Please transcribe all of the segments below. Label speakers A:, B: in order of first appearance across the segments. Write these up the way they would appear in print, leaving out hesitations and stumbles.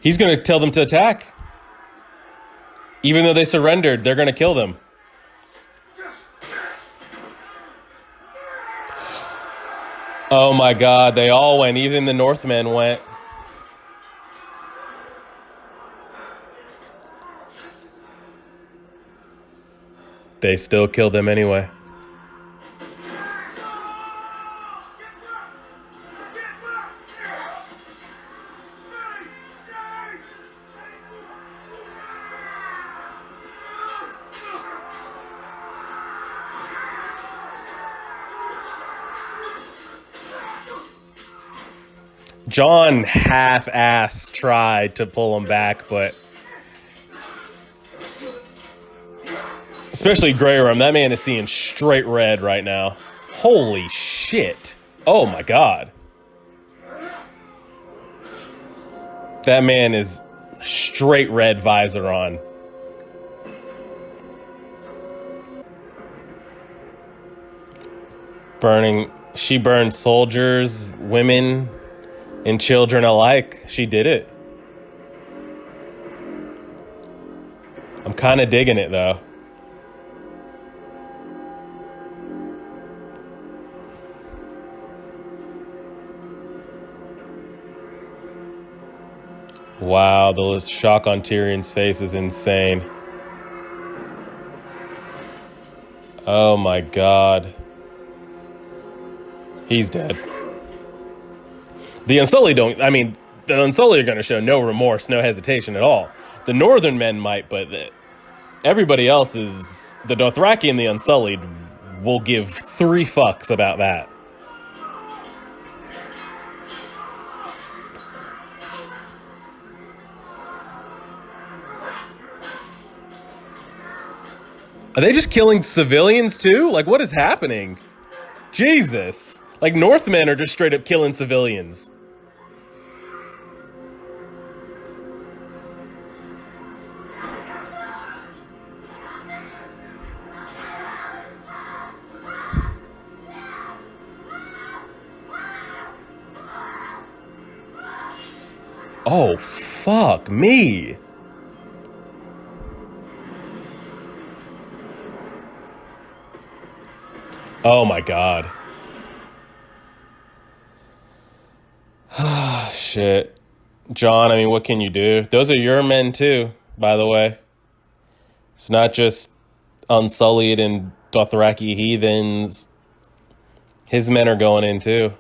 A: He's going to tell them to attack. Even though they surrendered, they're going to kill them. Oh my god, they all went. Even the Northmen went. They still killed them anyway. John half-ass tried to pull him back, but especially Greyworm, that man is seeing straight red right now. Holy shit. Oh my god. That man is straight red visor on. She burned soldiers, women, and children alike. She did it. I'm kind of digging it, though. Wow, the shock on Tyrion's face is insane. Oh my god. He's dead. The Unsullied don't... I mean, the Unsullied are going to show no remorse, no hesitation at all. The Northern men might, but everybody else is... The Dothraki and the Unsullied will give 3 fucks about that. Are they just killing civilians too? Like, what is happening? Jesus. Like, Northmen are just straight up killing civilians. Oh, fuck me. Oh my god. Shit. John, I mean, what can you do? Those are your men too, by the way. It's not just Unsullied and Dothraki heathens. His men are going in too.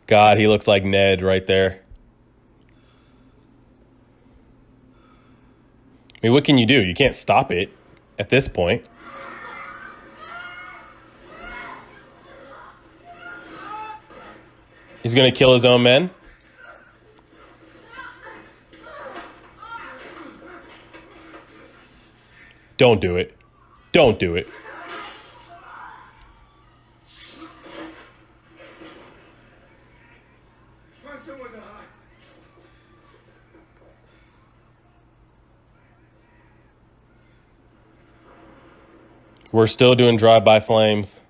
A: God, he looks like Ned right there. I mean, what can you do? You can't stop it at this point. He's going to kill his own men? Don't do it. Don't do it. We're still doing drive-by flames.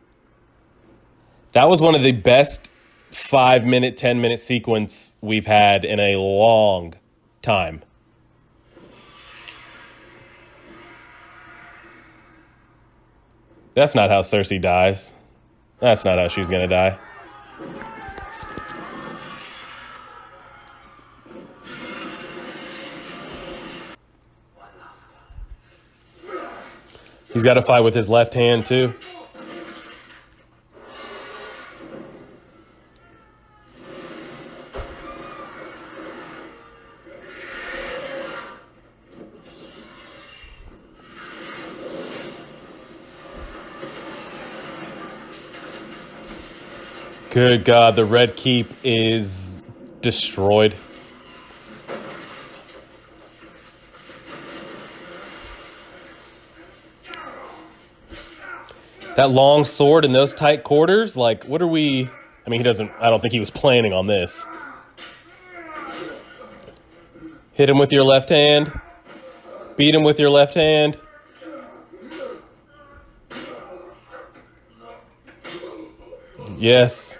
A: That was one of the best 5-minute, 10-minute sequence we've had in a long time. That's not how Cersei dies. That's not how she's gonna die. He's got to fight with his left hand, too. Good God, the Red Keep is destroyed. That long sword in those tight quarters, like, what are we... I mean, I don't think he was planning on this. Hit him with your left hand. Beat him with your left hand. Yes.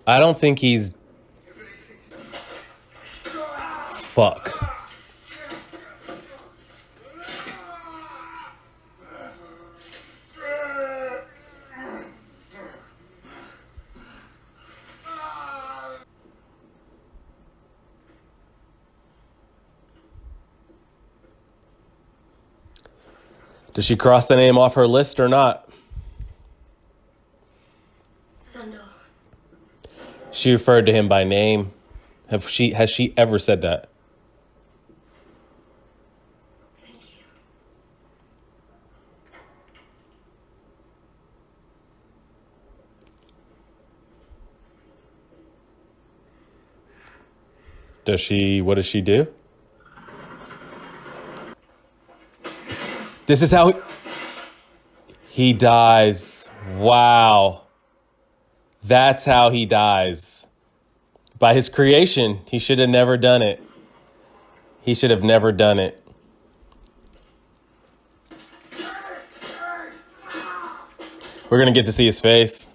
A: I don't think he's... Fuck. Does she cross the name off her list or not?
B: Sandor.
A: She referred to him by name. Has she ever said that?
B: Thank you.
A: Does she... What does she do? This is how he dies. Wow. That's how he dies. By his creation. He should have never done it. He should have never done it. We're going to get to see his face.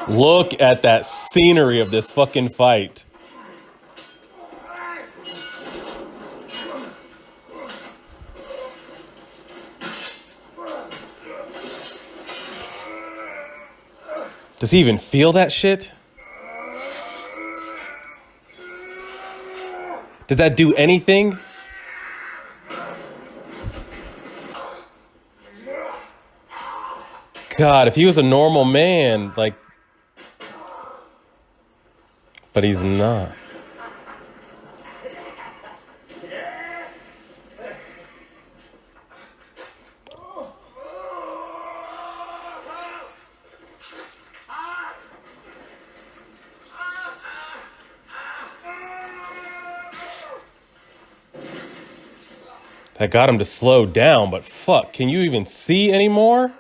A: Look at that scenery of this fucking fight. Does he even feel that shit? Does that do anything? God, if he was a normal man, like... But he's not. That got him to slow down, but fuck, can you even see anymore?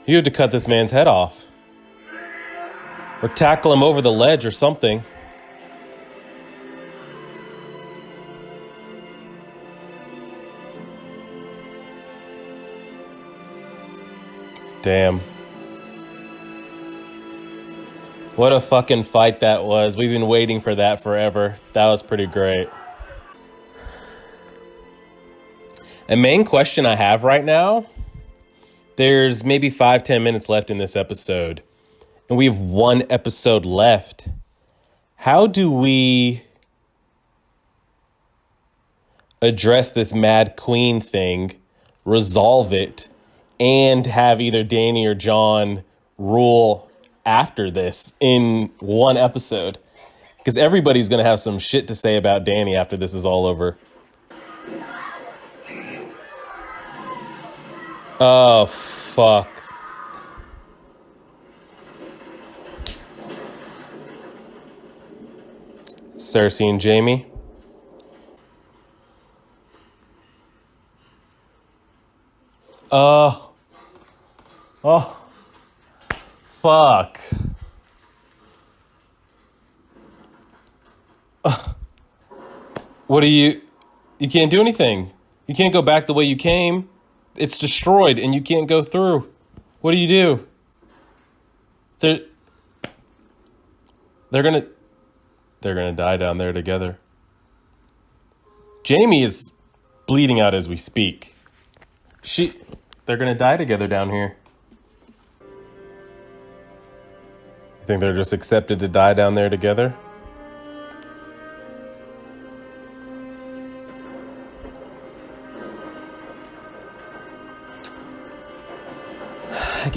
A: You have to cut this man's head off. Or tackle him over the ledge or something. Damn. What a fucking fight that was. We've been waiting for that forever. That was pretty great. A main question I have right now, there's maybe 5-10 minutes left in this episode, and we have one episode left. How do we address this Mad Queen thing, resolve it, and have either Danny or John rule after this in one episode? Because everybody's going to have some shit to say about Danny after this is all over. Oh, fuck. Cersei and Jaime. Oh, fuck. What do you can't do anything. You can't go back the way you came. It's destroyed and you can't go through. What do you do? They're gonna die down there together. Jaime is bleeding out as we speak. They're gonna die together down here. You think they're just accepted to die down there together?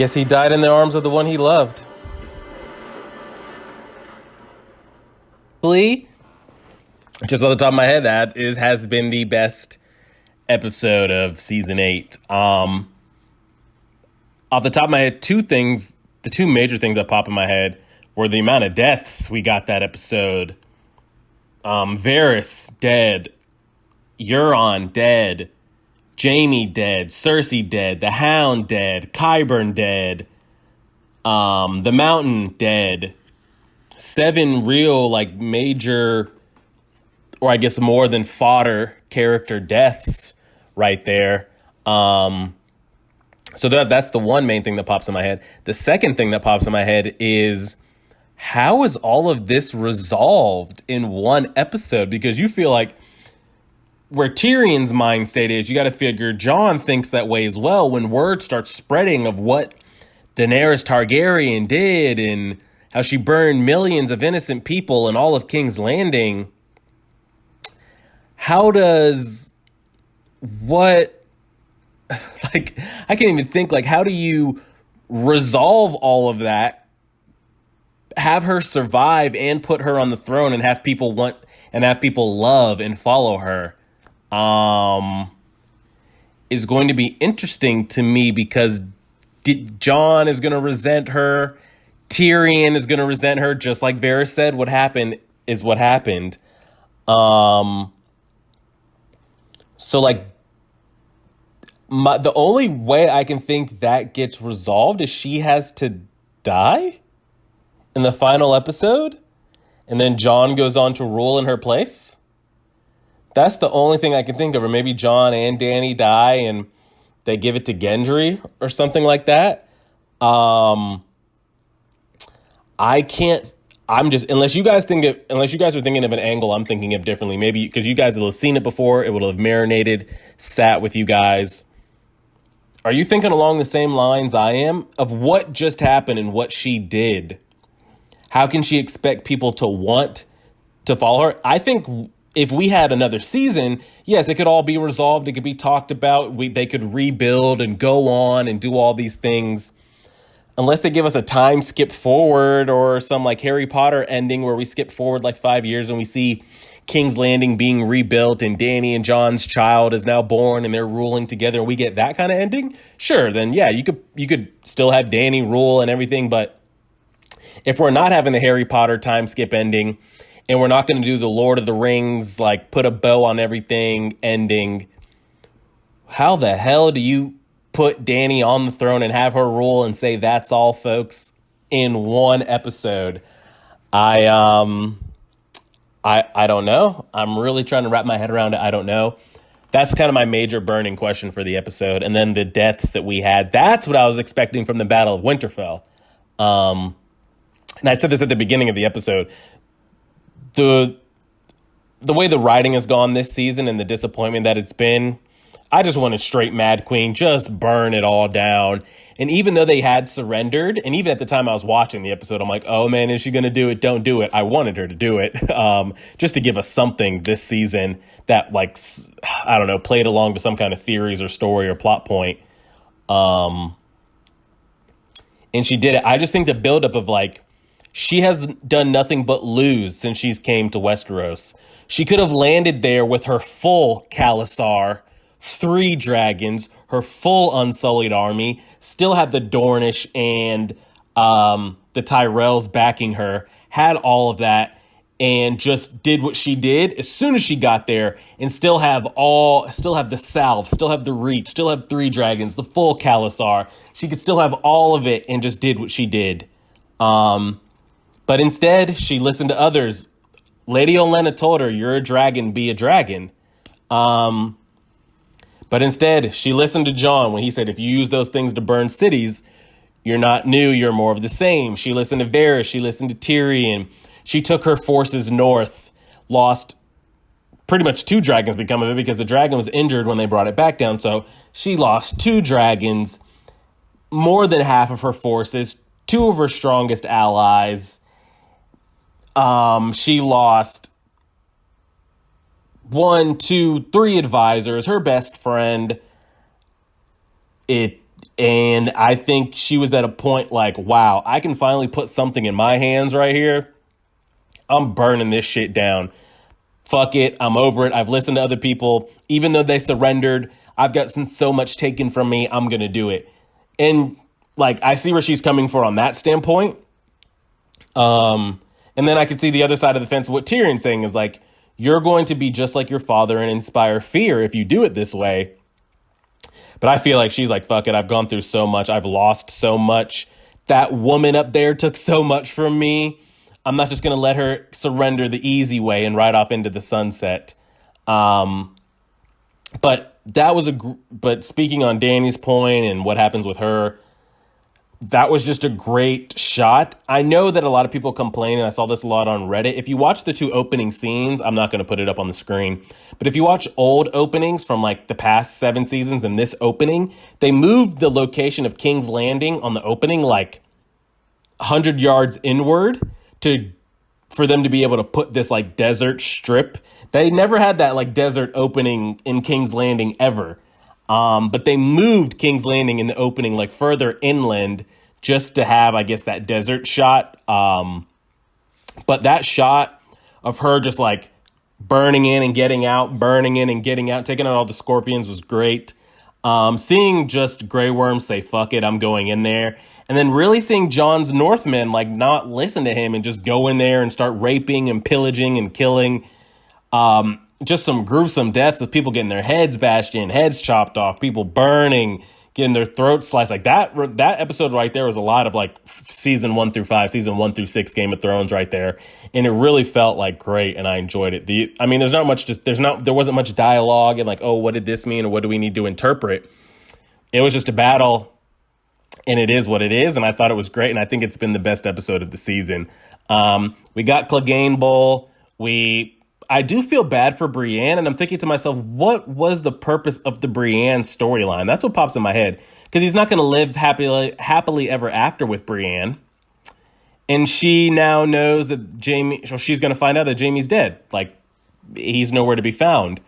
A: Guess he died in the arms of the one he loved. Just on the top of my head, has been the best episode of season 8. Off the top of my head, the two major things that pop in my head were the amount of deaths we got that episode. Varys dead, Euron dead, Jaime dead, Cersei dead, the Hound dead, Qyburn dead, the Mountain dead. 7 real, like, major, or I guess more than fodder character deaths right there. So that's the one main thing that pops in my head. The second thing that pops in my head is, how is all of this resolved in one episode? Because you feel like where Tyrion's mind state is, you got to figure Jon thinks that way as well when word starts spreading of what Daenerys Targaryen did and how she burned millions of innocent people in all of King's Landing. How does what, like, I can't even think, like, how do you resolve all of that, have her survive and put her on the throne and have people love and follow her, is going to be interesting to me, because Jon is going to resent her. Tyrion is going to resent her, just like Varys said. What happened is what happened. So, like, the only way I can think that gets resolved is she has to die in the final episode, and then Jon goes on to rule in her place. That's the only thing I can think of. Or maybe Jon and Dany die and they give it to Gendry or something like that. I can't. Unless you guys are thinking of an angle I'm thinking of differently. Maybe because you guys will have seen it before, it will have marinated, sat with you guys. Are you thinking along the same lines I am of what just happened and what she did? How can she expect people to want to follow her? I think if we had another season, yes, it could all be resolved. It could be talked about. They could rebuild and go on and do all these things. Unless they give us a time skip forward or some like Harry Potter ending where we skip forward like 5 years and we see King's Landing being rebuilt and Dany and Jon's child is now born and they're ruling together and we get that kind of ending, sure, then yeah, you could still have Dany rule and everything. But if we're not having the Harry Potter time skip ending and we're not going to do the Lord of the Rings, like put a bow on everything ending, how the hell do you put Dany on the throne and have her rule and say that's all, folks, in one episode? I don't know. I'm really trying to wrap my head around it. I don't know. That's kind of my major burning question for the episode. And then the deaths that we had, that's what I was expecting from the Battle of Winterfell. And I said this at the beginning of the episode. The way the writing has gone this season and the disappointment that it's been, I just wanted straight Mad Queen, just burn it all down. And even though they had surrendered, and even at the time I was watching the episode, I'm like, oh man, is she going to do it? Don't do it. I wanted her to do it, just to give us something this season that, like, I don't know, played along to some kind of theories or story or plot point. And she did it. I just think the buildup of, like, she has done nothing but lose since she's came to Westeros. She could have landed there with her full Khalasar, 3 dragons, her full Unsullied army, still had the Dornish and the Tyrells backing her, had all of that, and just did what she did as soon as she got there, and still have the South, still have the Reach, still have 3 dragons, the full Khalasar. She could still have all of it and just did what she did. But instead, she listened to others. Lady Olenna told her, "You're a dragon, be a dragon." But instead, she listened to Jon when he said, if you use those things to burn cities, you're not new, you're more of the same. She listened to Varys, she listened to Tyrion. She took her forces north, lost pretty much 2 dragons because of it, because the dragon was injured when they brought it back down. So she lost 2 dragons, more than half of her forces, 2 of her strongest allies. She lost 1, 2, 3 advisors, her best friend. And I think she was at a point like, wow, I can finally put something in my hands right here. I'm burning this shit down. Fuck it. I'm over it. I've listened to other people. Even though they surrendered, I've got so much taken from me. I'm going to do it. And like, I see where she's coming from on that standpoint. And then I could see the other side of the fence. What Tyrion's saying is like, you're going to be just like your father and inspire fear if you do it this way. But I feel like she's like, fuck it. I've gone through so much. I've lost so much. That woman up there took so much from me. I'm not just going to let her surrender the easy way and ride off into the sunset. But that was but speaking on Dany's point and what happens with her, that was just a great shot. I know that a lot of people complain, and I saw this a lot on Reddit. If you watch the 2 opening scenes, I'm not going to put it up on the screen, but if you watch old openings from like the past 7 seasons and this opening, they moved the location of King's Landing on the opening like 100 yards inward for them to be able to put this like desert strip. They never had that like desert opening in King's Landing ever. But they moved King's Landing in the opening like further inland just to have, I guess, that desert shot. But that shot of her just like burning in and getting out, taking out all the scorpions was great. Seeing just Grey Worm say, fuck it, I'm going in there. And then really seeing Jon's Northmen like not listen to him and just go in there and start raping and pillaging and killing. Just some gruesome deaths of people getting their heads bashed in, heads chopped off, people burning, getting their throats sliced. Like that episode right there was a lot of like season 1 through 5, season 1 through 6 Game of Thrones right there. And it really felt like great. And I enjoyed it. There wasn't much dialogue and like, oh, what did this mean? Or what do we need to interpret? It was just a battle, and it is what it is. And I thought it was great. And I think it's been the best episode of the season. We got Clegane Bowl. I do feel bad for Brienne, and I'm thinking to myself, what was the purpose of the Brienne storyline? That's what pops in my head, because he's not going to live happily ever after with Brienne, and she now knows that she's going to find out that Jaime's dead. Like, he's nowhere to be found.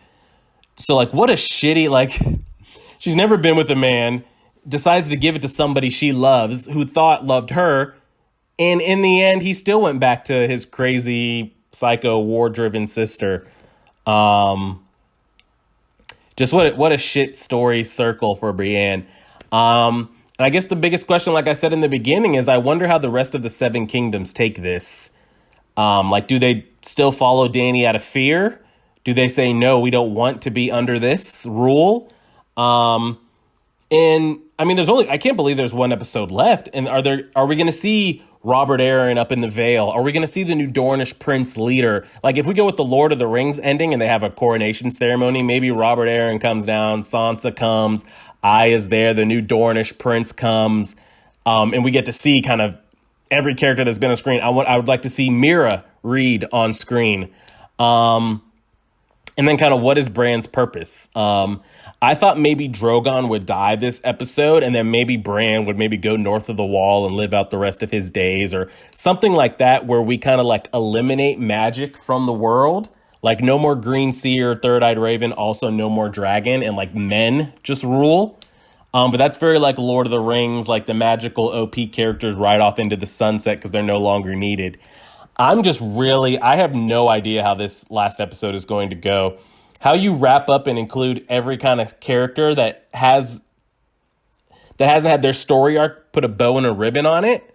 A: So, like, what a shitty, like, she's never been with a man, decides to give it to somebody she loves, who thought loved her, and in the end, he still went back to his crazy psycho war-driven sister. Just what a shit story circle for Brienne. And I guess the biggest question, like I said in the beginning, is I wonder how the rest of the 7 kingdoms take this. Like, do they still follow Dany out of fear? Do they say, no, we don't want to be under this rule? And I mean, I can't believe there's 1 episode left. And are we going to see Robert Arryn up in the Vale? Are we going to see the new Dornish prince leader? Like, if we go with the Lord of the Rings ending and they have a coronation ceremony, maybe Robert Arryn comes down, Sansa comes, Arya's there, the new Dornish prince comes, and we get to see kind of every character that's been on screen. I would like to see Mira read on screen. And then kind of what is Bran's purpose? I thought maybe Drogon would die this episode, and then maybe Bran would maybe go north of the Wall and live out the rest of his days, or something like that, where we kind of like eliminate magic from the world. Like, no more Green Seer, Third-Eyed Raven, also no more dragon, and like men just rule. But that's very like Lord of the Rings, like the magical OP characters ride off into the sunset because they're no longer needed. I have no idea how this last episode is going to go. How you wrap up and include every kind of character that hasn't had their story arc put a bow and a ribbon on it.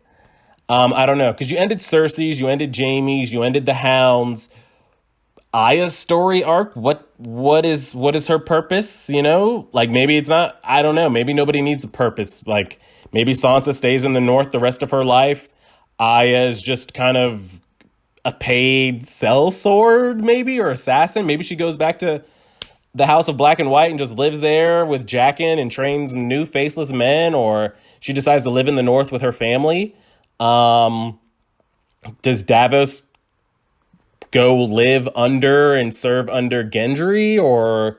A: I don't know, because you ended Cersei's, you ended Jaime's, you ended the Hounds. Arya's story arc, what is her purpose? You know, like, maybe it's not. I don't know. Maybe nobody needs a purpose. Like, maybe Sansa stays in the North the rest of her life. Arya is just kind of a paid sellsword, maybe, or assassin. Maybe she goes back to the House of Black and White and just lives there with Jaqen and trains new faceless men, or she decides to live in the North with her family. Does Davos go live under and serve under Gendry, or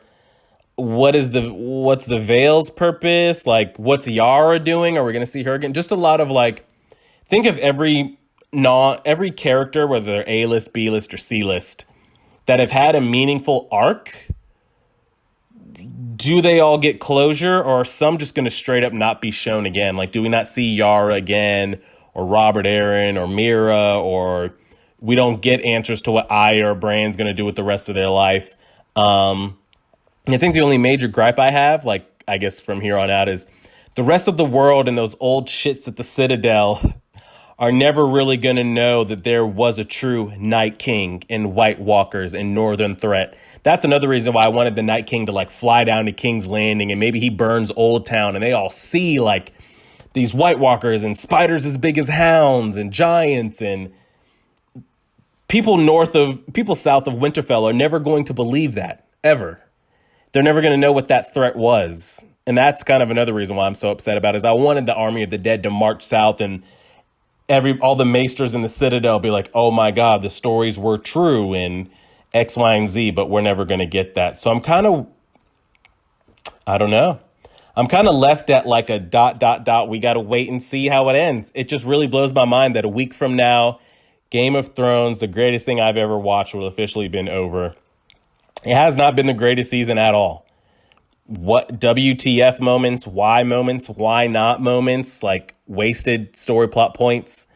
A: what's the Vale's purpose? Like, what's Yara doing? Are we going to see her again? Just a lot of like, think of every character, whether they're A-list, B-list, or C-list, that have had a meaningful arc. do they all get closure, or are some just going to straight up not be shown again? Like, do we not see Yara again, or Robert Aaron, or Mira, or we don't get answers to what Aya or Bran's going to do with the rest of their life? I think the only major gripe I have, like, I guess from here on out, is the rest of the world and those old shits at the Citadel are never really going to know that there was a true Night King and White Walkers and Northern Threat. That's another reason why I wanted the Night King to like fly down to King's Landing, and maybe he burns Old Town and they all see like these White Walkers and spiders as big as hounds and giants, and people south of Winterfell are never going to believe that ever. They're never going to know what that threat was. And that's kind of another reason why I'm so upset about it, is I wanted the Army of the Dead to march south and all the maesters in the Citadel be like, oh my God, the stories were true and X, Y, and Z, but we're never going to get that. So I don't know. I'm kind of left at like a ... We got to wait and see how it ends. It just really blows my mind that a week from now, Game of Thrones, the greatest thing I've ever watched, will officially been over. It has not been the greatest season at all. What WTF moments, why not moments, like wasted story plot points.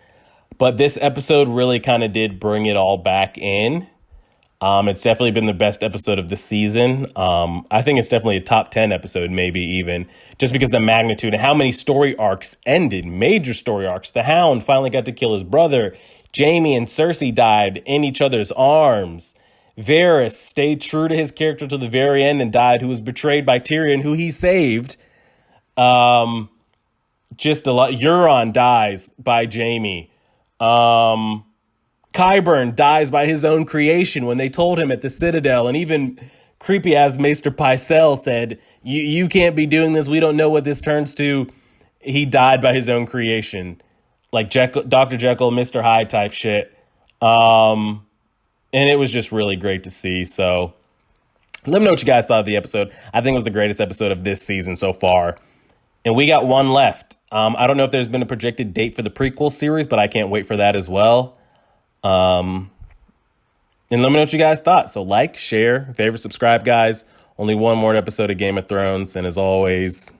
A: But this episode really kind of did bring it all back in. It's definitely been the best episode of the season. I think it's definitely a top 10 episode, maybe even, just because the magnitude and how many story arcs ended, major story arcs. The Hound finally got to kill his brother. Jaime and Cersei died in each other's arms. Varys stayed true to his character to the very end and died, who was betrayed by Tyrion, who he saved. Just a lot. Euron dies by Jaime. Qyburn dies by his own creation when they told him at the Citadel. And even creepy as Maester Pycelle said, you can't be doing this. We don't know what this turns to. He died by his own creation. Like Dr. Jekyll, Mr. Hyde type shit. And it was just really great to see. So let me know what you guys thought of the episode. I think it was the greatest episode of this season so far. And we got one left. I don't know if there's been a projected date for the prequel series, but I can't wait for that as well. And let me know what you guys thought. So like, share, favorite, subscribe, guys. Only one more episode of Game of Thrones. And as always,